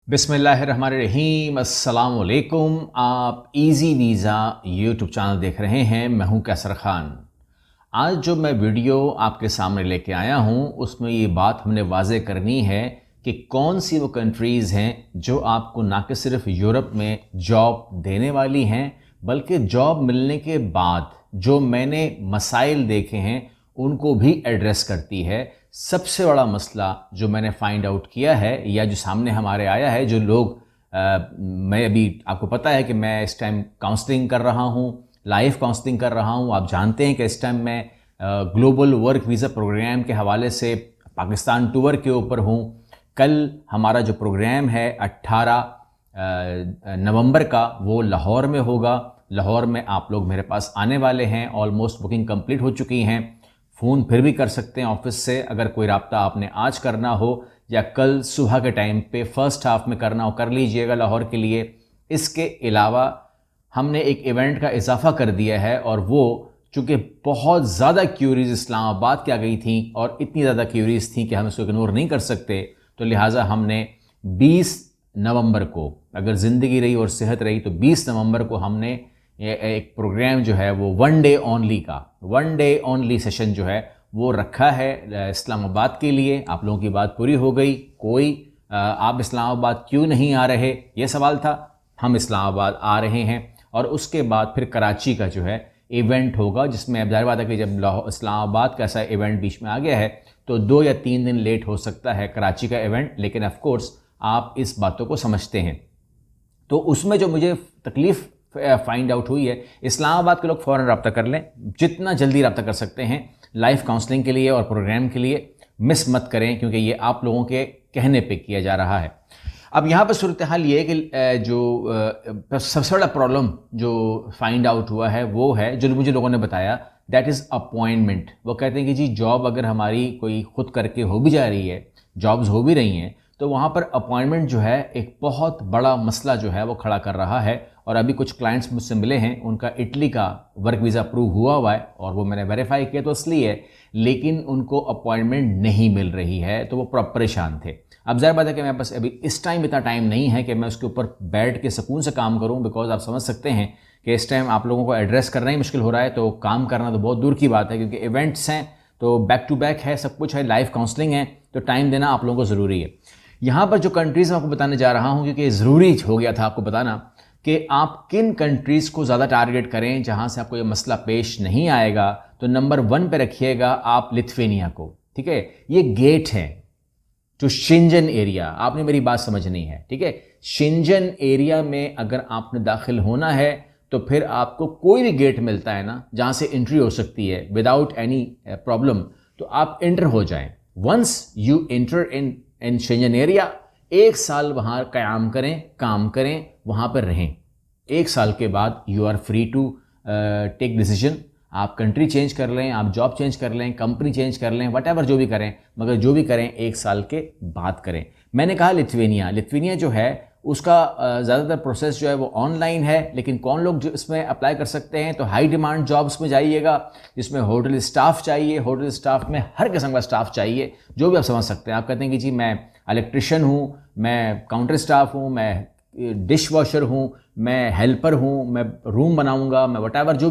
बिस्मिल्लाहिर्रहमानिर्रहीम, अस्सलाम वालेकुम। आप इजी वीज़ा यूट्यूब चैनल देख रहे हैं। मैं हूं कैसर खान। आज जो मैं वीडियो आपके सामने लेके आया हूं उसमें ये बात हमने वाज़े करनी है कि कौन सी वो कंट्रीज़ हैं जो आपको ना कि सिर्फ यूरोप में जॉब देने वाली हैं बल्कि जॉब मिलने के बाद जो मैंने मसाइल देखे हैं उनको भी एड्रेस करती है। सबसे बड़ा मसला जो मैंने फाइंड आउट किया है या जो सामने हमारे आया है, जो लोग मैं अभी आपको पता है कि मैं इस टाइम काउंसलिंग कर रहा हूँ, लाइव काउंसलिंग कर रहा हूँ। आप जानते हैं कि इस टाइम मैं ग्लोबल वर्क वीज़ा प्रोग्राम के हवाले से पाकिस्तान टूर के ऊपर हूँ। कल हमारा जो प्रोग्राम है 18 नवंबर का, वो लाहौर में होगा। लाहौर में आप लोग मेरे पास आने वाले हैं। ऑलमोस्ट बुकिंग कंप्लीट हो चुकी हैं। फ़ोन फिर भी कर सकते हैं ऑफिस से, अगर कोई रब्ता आपने आज करना हो या कल सुबह के टाइम पे फर्स्ट हाफ में करना हो कर लीजिएगा लाहौर के लिए। इसके अलावा हमने एक इवेंट का इजाफा कर दिया है और वो चूँकि बहुत ज़्यादा क्यूरीज इस्लामाबाद की आ गई थी और इतनी ज़्यादा क्यूरीज थी कि हम इसको इग्नोर नहीं कर सकते, तो लिहाजा हमने 20 नवंबर को, अगर ज़िंदगी रही और सेहत रही, तो 20 नवंबर को हमने एक प्रोग्राम जो है वो वन डे ओनली सेशन जो है वो रखा है इस्लामाबाद के लिए। आप लोगों की बात पूरी हो गई। आप इस्लामाबाद क्यों नहीं आ रहे, ये सवाल था। हम इस्लामाबाद आ रहे हैं और उसके बाद फिर कराची का जो है इवेंट होगा, जिसमें अब जाहिर बात है कि जब इस्लामाबाद का ऐसा इवेंट बीच में आ गया है तो 2 या 3 दिन लेट हो सकता है कराची का इवेंट, लेकिन ऑफ कोर्स आप इस बातों को समझते हैं। तो उसमें जो मुझे तकलीफ़ फाइंड आउट हुई है, इस्लामाबाद के लोग फ़ौरन रब्ता कर लें, जितना जल्दी रब्ता कर सकते हैं लाइव काउंसलिंग के लिए और प्रोग्राम के लिए। मिस मत करें क्योंकि ये आप लोगों के कहने पे किया जा रहा है। अब यहाँ पर सूरत हाल ये है कि जो सबसे बड़ा प्रॉब्लम जो फाइंड आउट हुआ है वो है, जो मुझे लोगों ने बताया, दैट इज़ अपॉइंटमेंट। वो कहते हैं कि जी जॉब अगर हमारी कोई खुद करके हो भी जा रही है, जॉब्स हो भी रही हैं, तो वहाँ पर अपॉइंटमेंट जो है एक बहुत बड़ा मसला जो है वो खड़ा कर रहा है। और अभी कुछ क्लाइंट्स मुझसे मिले हैं, उनका इटली का वर्क वीज़ा अप्रूव हुआ है और वो मैंने वेरीफाई किया तो असली है, लेकिन उनको अपॉइंटमेंट नहीं मिल रही है, तो वो परेशान थे। अब ज़ाहिर बात है कि मेरे पास अभी इस टाइम इतना टाइम नहीं है कि मैं उसके ऊपर बैठ के सुकून से काम करूं, बिकॉज आप समझ सकते हैं कि इस टाइम आप लोगों को एड्रेस करना ही मुश्किल हो रहा है, तो काम करना तो बहुत दूर की बात है, क्योंकि इवेंट्स हैं तो बैक टू बैक है, सब कुछ है, लाइव काउंसलिंग है, तो टाइम देना आप लोगों को ज़रूरी है। यहाँ पर जो कंट्रीज़ मैं आपको बताने जा रहा हूँ, क्योंकि ज़रूरी हो गया था आपको बताना कि आप किन कंट्रीज़ को ज़्यादा टारगेट करें जहाँ से आपको ये मसला पेश नहीं आएगा, तो नंबर 1 पे रखिएगा आप लिथुआनिया को। ठीक है, ये गेट है जो शेंजन एरिया, आपने मेरी बात समझनी है। ठीक है, शेंजन एरिया में अगर आपने दाखिल होना है तो फिर आपको कोई भी गेट मिलता है ना जहाँ से एंट्री हो सकती है विदाउट एनी प्रॉब्लम, तो आप एंटर हो जाएं। Once you enter in Schengen area, 1 साल वहाँ क़याम करें, काम करें, वहाँ पर रहें। 1 साल के बाद you are free to take decision. आप कंट्री चेंज कर लें, आप जॉब चेंज कर लें, कंपनी चेंज कर लें, वट जो भी करें, मगर जो भी करें 1 साल के बाद करें। मैंने कहा लिथुआनिया जो है उसका ज़्यादातर प्रोसेस जो है वो ऑनलाइन है, लेकिन कौन लोग जो इसमें अप्लाई कर सकते हैं, तो हाई डिमांड जॉब्स में जाइएगा जिसमें होटल स्टाफ चाहिए। होटल स्टाफ में हर किस्म का स्टाफ चाहिए, जो भी आप समझ सकते हैं। आप कहते हैं कि जी मैं इलेक्ट्रिशियन हूँ, मैं काउंटर स्टाफ हूँ, मैं डिश वॉशर हूँ, मैं हेल्पर हूँ, मैं रूम बनाऊँगा, मैं वट जो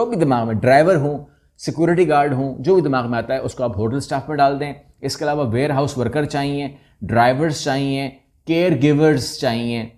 भी दिमाग में, ड्राइवर हूँ, सिक्योरिटी गार्ड हूँ, जो भी दिमाग में आता है उसको आप होटल स्टाफ में डाल दें। इसके अलावा वेयर हाउस वर्कर चाहिए, ड्राइवर्स चाहिए, केयर गिवर्स चाहिए,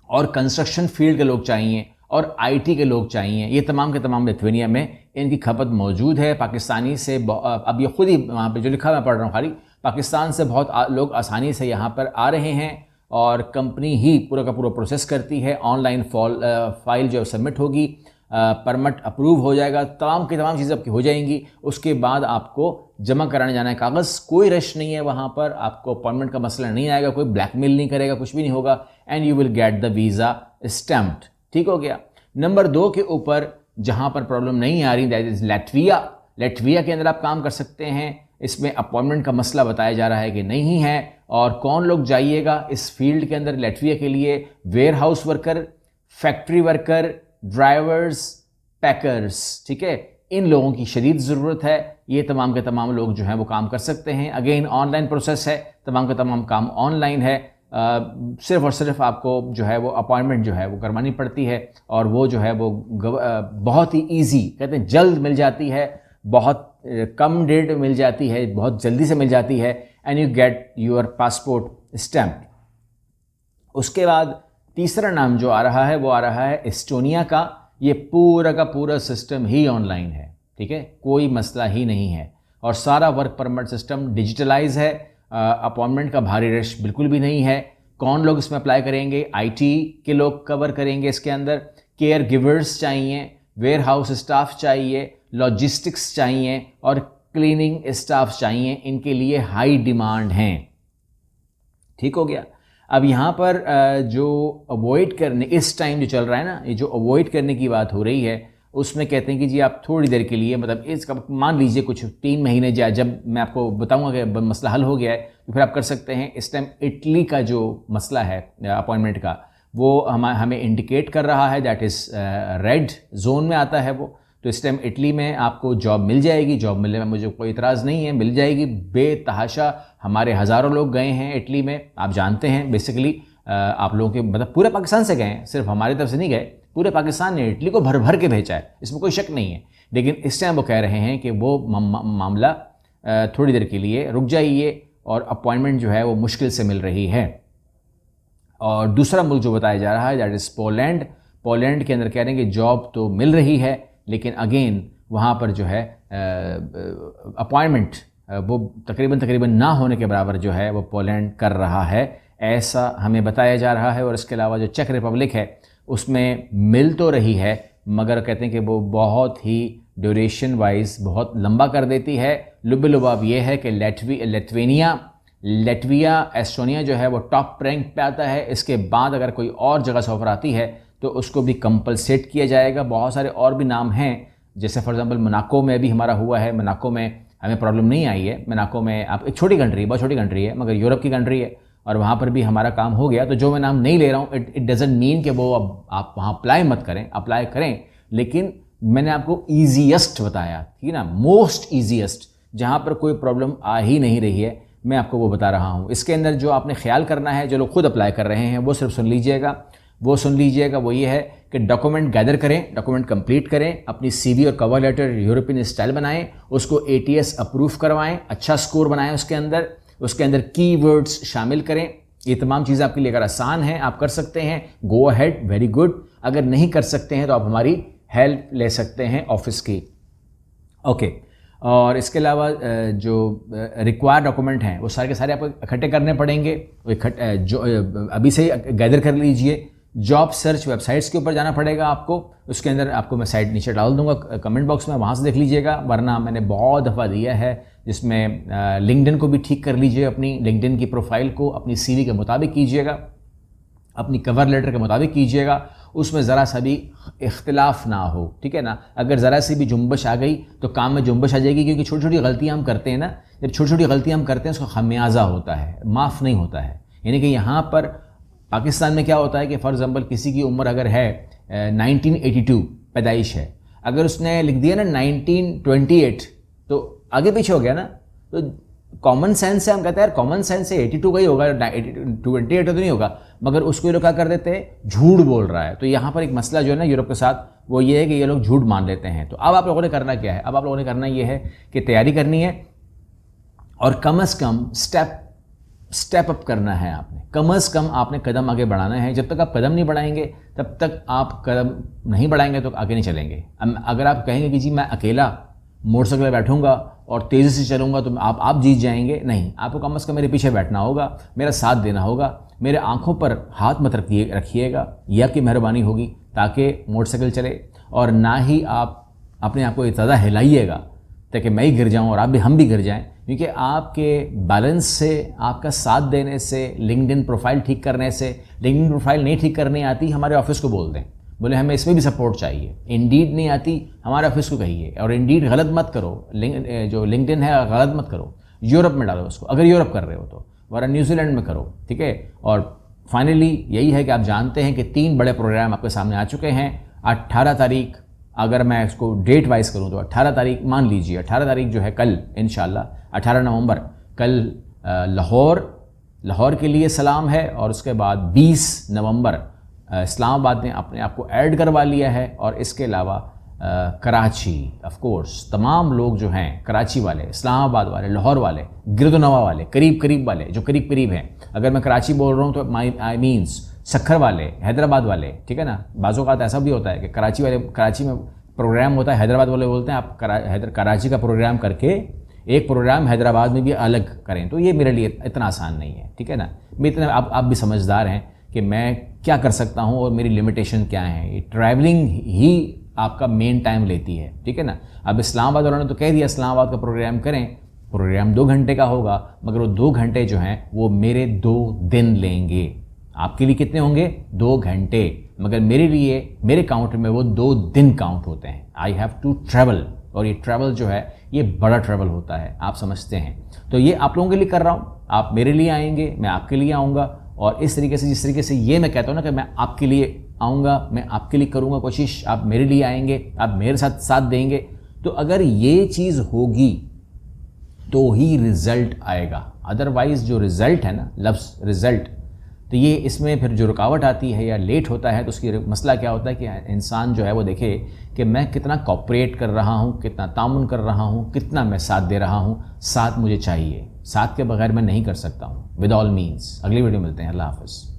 और कंस्ट्रक्शन फील्ड के लोग चाहिए, और आईटी के लोग चाहिए। ये तमाम के तमाम लिथुआनिया में इनकी खपत मौजूद है। पाकिस्तानी से अब ये खुद ही वहाँ पे जो लिखा मैं पढ़ रहा हूँ, खाली पाकिस्तान से बहुत लोग आसानी से यहाँ पर आ रहे हैं और कंपनी ही पूरा का पूरा प्रोसेस करती है। ऑनलाइन फाइल जो सबमिट होगी, परमिट अप्रूव हो जाएगा, तमाम की तमाम चीज़ें आपकी हो जाएंगी। उसके बाद आपको जमा कराने जाना है कागज़। कोई रश नहीं है वहाँ पर, आपको अपॉइंटमेंट का मसला नहीं आएगा, कोई ब्लैकमेल नहीं करेगा, कुछ भी नहीं होगा, and you will get the visa stamped. ठीक हो गया। नंबर 2 के ऊपर जहाँ पर प्रॉब्लम नहीं आ रही, दैट इज़ लेटविया के अंदर आप काम कर सकते हैं। इसमें अपॉइंटमेंट का मसला बताया जा रहा है कि नहीं है। और कौन लोग जाइएगा इस फील्ड के अंदर लेटविया के लिए, warehouse worker, factory worker, drivers, packers. ठीक है, इन लोगों की शदीद ज़रूरत है। ये तमाम के तमाम लोग जो हैं वो काम कर सकते हैं। अगेन ऑनलाइन प्रोसेस है, तमाम का तमाम काम ऑनलाइन है। सिर्फ और सिर्फ आपको जो है वो अपॉइंटमेंट जो है वो करवानी पड़ती है, और वो जो है वो बहुत ही ईजी, कहते हैं जल्द मिल जाती है, बहुत कम डेट में मिल जाती है, बहुत जल्दी से मिल जाती है, and you get your passport stamped. उसके बाद तीसरा नाम जो आ रहा है वो आ रहा है एस्टोनिया का। ये पूरा का पूरा सिस्टम ही ऑनलाइन है, ठीक है, कोई मसला ही नहीं है, और सारा वर्क परमिट सिस्टम डिजिटलाइज है। अपॉइंटमेंट का भारी रश बिल्कुल भी नहीं है। कौन लोग इसमें अप्लाई करेंगे? आईटी के लोग कवर करेंगे इसके अंदर, केयर गिवर्स चाहिए, वेयर हाउस स्टाफ चाहिए, लॉजिस्टिक्स चाहिए, और क्लीनिंग स्टाफ चाहिए। इनके लिए हाई डिमांड हैं। ठीक हो गया। अब यहाँ पर जो अवॉइड करने, इस टाइम जो चल रहा है ना, ये जो अवॉइड करने की बात हो रही है, उसमें कहते हैं कि जी आप थोड़ी देर के लिए, मतलब इसका मान लीजिए कुछ 3 महीने जाए, जब मैं आपको बताऊंगा कि मसला हल हो गया है तो फिर आप कर सकते हैं। इस टाइम इटली का जो मसला है अपॉइंटमेंट का, वो हमें इंडिकेट कर रहा है, दैट इज़ रेड जोन में आता है वो। तो इस टाइम इटली में आपको जॉब मिल जाएगी। जॉब मिलने में मुझे कोई इतराज़ नहीं है, मिल जाएगी बेतहाशा। हमारे हज़ारों लोग गए हैं इटली में, आप जानते हैं। बेसिकली आप लोगों के मतलब पूरे पाकिस्तान से गए हैं, सिर्फ हमारी तरफ से नहीं गए, पूरे पाकिस्तान ने इटली को भर भर के भेजा है, इसमें कोई शक नहीं है। लेकिन इस टाइम वो कह रहे हैं कि वो मामला थोड़ी देर के लिए रुक जाइए, और अपॉइंटमेंट जो है वो मुश्किल से मिल रही है। और दूसरा मुल्क जो बताया जा रहा है दैट इज़ पोलैंड। पोलैंड के अंदर कह रहे हैं कि जॉब तो मिल रही है, लेकिन अगेन वहाँ पर जो है अपॉइंटमेंट वो तकरीबन ना होने के बराबर जो है वो पोलैंड कर रहा है, ऐसा हमें बताया जा रहा है। और इसके अलावा जो चेक रिपब्लिक है उसमें मिल तो रही है, मगर कहते हैं कि वो बहुत ही ड्यूरेशन वाइज बहुत लंबा कर देती है। लुबे-लुबाब ये है कि लेटविया एस्टोनिया जो है वो टॉप रैंक पे आता है। इसके बाद अगर कोई और जगह से ऑफर आती है तो उसको भी कंपलसेट किया जाएगा। बहुत सारे और भी नाम हैं, जैसे फॉर एग्जांपल मोनाको में भी हमारा हुआ है। मोनाको में हमें प्रॉब्लम नहीं आई है। मोनाको में आप एक छोटी कंट्री है, बहुत छोटी कंट्री है, मगर यूरोप की कंट्री है, और वहाँ पर भी हमारा काम हो गया। तो जो मैं नाम नहीं ले रहा हूँ, इट डजंट मीन कि वो अब आप वहाँ अप्लाई मत करें, अप्लाई करें। लेकिन मैंने आपको ईजीएस्ट बताया, ठीक है ना, मोस्ट ईजीएस्ट, जहाँ पर कोई प्रॉब्लम आ ही नहीं रही है, मैं आपको वो बता रहा हूँ। इसके अंदर जो आपने ख्याल करना है, जो लोग खुद अप्लाई कर रहे हैं वो सिर्फ सुन लीजिएगा। वो ये है कि डॉक्यूमेंट गैदर करें, डॉक्यूमेंट कंप्लीट करें, अपनी सीवी और कवर लेटर यूरोपियन स्टाइल बनाएं, उसको ATS अप्रूव करवाएं, अच्छा स्कोर बनाएं उसके अंदर कीवर्ड्स शामिल करें। ये तमाम चीज़ें आपके लिए अगर आसान हैं, आप कर सकते हैं, गो अहेड, वेरी गुड। अगर नहीं कर सकते हैं तो आप हमारी हेल्प ले सकते हैं ऑफिस की, ओके। और इसके अलावा जो रिक्वायर्ड डॉक्यूमेंट हैं वो सारे के सारे आपको इकट्ठे करने पड़ेंगे। जो अभी से ही गैदर कर लीजिए। जॉब सर्च वेबसाइट्स के ऊपर जाना पड़ेगा आपको, उसके अंदर आपको मैं साइट नीचे डाल दूंगा कमेंट बॉक्स में, वहाँ से देख लीजिएगा। वरना मैंने बहुत दफ़ा दिया है जिसमें लिंक्डइन को भी ठीक कर लीजिए, अपनी लिंक्डइन की प्रोफाइल को अपनी CV के मुताबिक कीजिएगा, अपनी कवर लेटर के मुताबिक कीजिएगा, उसमें ज़रा सा भी इख्तिलाफ ना हो, ठीक है ना। अगर ज़रा सी भी जुम्बश आ गई तो काम में जुम्बश आ जाएगी, क्योंकि छोटी छोटी गलतियाँ हम करते हैं ना, जब छोटी छोटी गलतियाँ हम करते हैं उसका खमियाजा होता है, माफ़ नहीं होता है। यानी कि यहाँ पर पाकिस्तान में क्या होता है कि फॉर एग्जांपल किसी की उम्र अगर है 1982 पैदाइश है, अगर उसने लिख दिया ना 1928 तो आगे पीछे हो गया ना। तो कॉमन सेंस से हम कहते हैं यार कॉमन सेंस से 82 का ही होगा, 28 तो नहीं होगा, मगर उसको ये लोग क्या कर देते हैं, झूठ बोल रहा है। तो यहाँ पर एक मसला जो है ना यूरोप के साथ वो ये है कि ये लोग झूठ मान लेते हैं। तो अब आप लोगों ने करना क्या है, अब आप लोगों ने करना ये है कि तैयारी करनी है, और कम से कम स्टेप अप करना है आपने, कम से कम आपने कदम आगे बढ़ाना है। जब तक आप कदम नहीं बढ़ाएंगे तब तक आप कदम नहीं बढ़ाएंगे तो आगे नहीं चलेंगे। अगर आप कहेंगे कि जी मैं अकेला मोटरसाइकिल पर बैठूंगा और तेज़ी से चलूँगा तो आप जीत जाएंगे, नहीं, आपको कम से कम मेरे पीछे बैठना होगा, मेरा साथ देना होगा, मेरे आंखों पर हाथ मत रखिएगा, यह आपकी मेहरबानी होगी ताकि मोटरसाइकिल चले। और ना ही आप अपने आप को इतना हिलाइएगा ताकि मैं ही गिर जाऊँ और हम भी गिर जाएँ, क्योंकि आपके बैलेंस से, आपका साथ देने से, लिंक्डइन प्रोफाइल ठीक करने से, लिंक्डइन प्रोफाइल नहीं ठीक करने आती हमारे ऑफिस को बोल दें, बोले हमें इसमें भी सपोर्ट चाहिए। इंडीड नहीं आती हमारे ऑफिस को कहिए, और इंडीड गलत मत करो, जो लिंक्डइन है गलत मत करो, यूरोप में डालो उसको अगर यूरोप कर रहे हो तो, वरना न्यूजीलैंड में करो, ठीक है। और फाइनली यही है कि आप जानते हैं कि 3 बड़े प्रोग्राम आपके सामने आ चुके हैं। 18 तारीख, अगर मैं इसको डेट वाइज करूं तो 18 तारीख मान लीजिए, 18 तारीख जो है कल इंशाल्लाह, 18 नवंबर कल लाहौर लाहौर के लिए सलाम है, और उसके बाद 20 नवंबर इस्लामाबाद ने अपने आप को ऐड करवा लिया है। और इसके अलावा कराची, ऑफ कोर्स तमाम लोग जो हैं, कराची वाले, इस्लामाबाद वाले, लाहौर वाले, गिरदोनवा वाले, करीब करीब वाले, जो करीब करीब हैं, अगर मैं कराची बोल रहा हूँ तो आई मीन्स सक्खर वाले, हैदराबाद वाले, ठीक है ना। बाज़ों का ऐसा भी होता है कि कराची वाले, कराची में प्रोग्राम होता है, हैदराबाद वाले बोलते हैं आप कराची का प्रोग्राम करके एक प्रोग्राम हैदराबाद में भी अलग करें, तो ये मेरे लिए इतना आसान नहीं है, ठीक है ना। मैं इतना, आप भी समझदार हैं कि मैं क्या कर सकता हूँ और मेरी लिमिटेशन क्या है। ये ट्रैवलिंग ही आपका मेन टाइम लेती है, ठीक है ना। अब इस्लामाबाद वालों ने तो कह दिया इस्लामाबाद का प्रोग्राम करें, प्रोग्राम 2 घंटे का होगा, मगर वो 2 घंटे जो हैं वो मेरे 2 दिन लेंगे। आपके लिए कितने होंगे? 2 घंटे, मगर मेरे लिए, मेरे काउंट में वो 2 दिन काउंट होते हैं। आई हैव टू ट्रैवल, और ये ट्रैवल जो है ये बड़ा ट्रैवल होता है, आप समझते हैं। तो ये आप लोगों के लिए कर रहा हूँ, आप मेरे लिए आएंगे, मैं आपके लिए आऊँगा, और इस तरीके से, जिस तरीके से ये मैं कहता हूँ ना कि मैं आपके लिए आऊँगा, मैं आपके लिए करूँगा कोशिश, आप मेरे लिए आएंगे, आप मेरे साथ साथ देंगे, तो अगर ये चीज़ होगी तो ही रिज़ल्ट आएगा। अदरवाइज़ जो रिज़ल्ट है ना, लफ्ज़ रिज़ल्ट, तो ये इसमें फिर जो रुकावट आती है या लेट होता है, तो उसकी मसला क्या होता है कि इंसान जो है वो देखे कि मैं कितना कॉपरेट कर रहा हूँ, कितना तामुन कर रहा हूँ, कितना मैं साथ दे रहा हूँ। साथ मुझे चाहिए, साथ के बगैर मैं नहीं कर सकता हूँ, विद ऑल मीन्स। अगली वीडियो मिलते हैं, अल्लाह हाफ़िज़।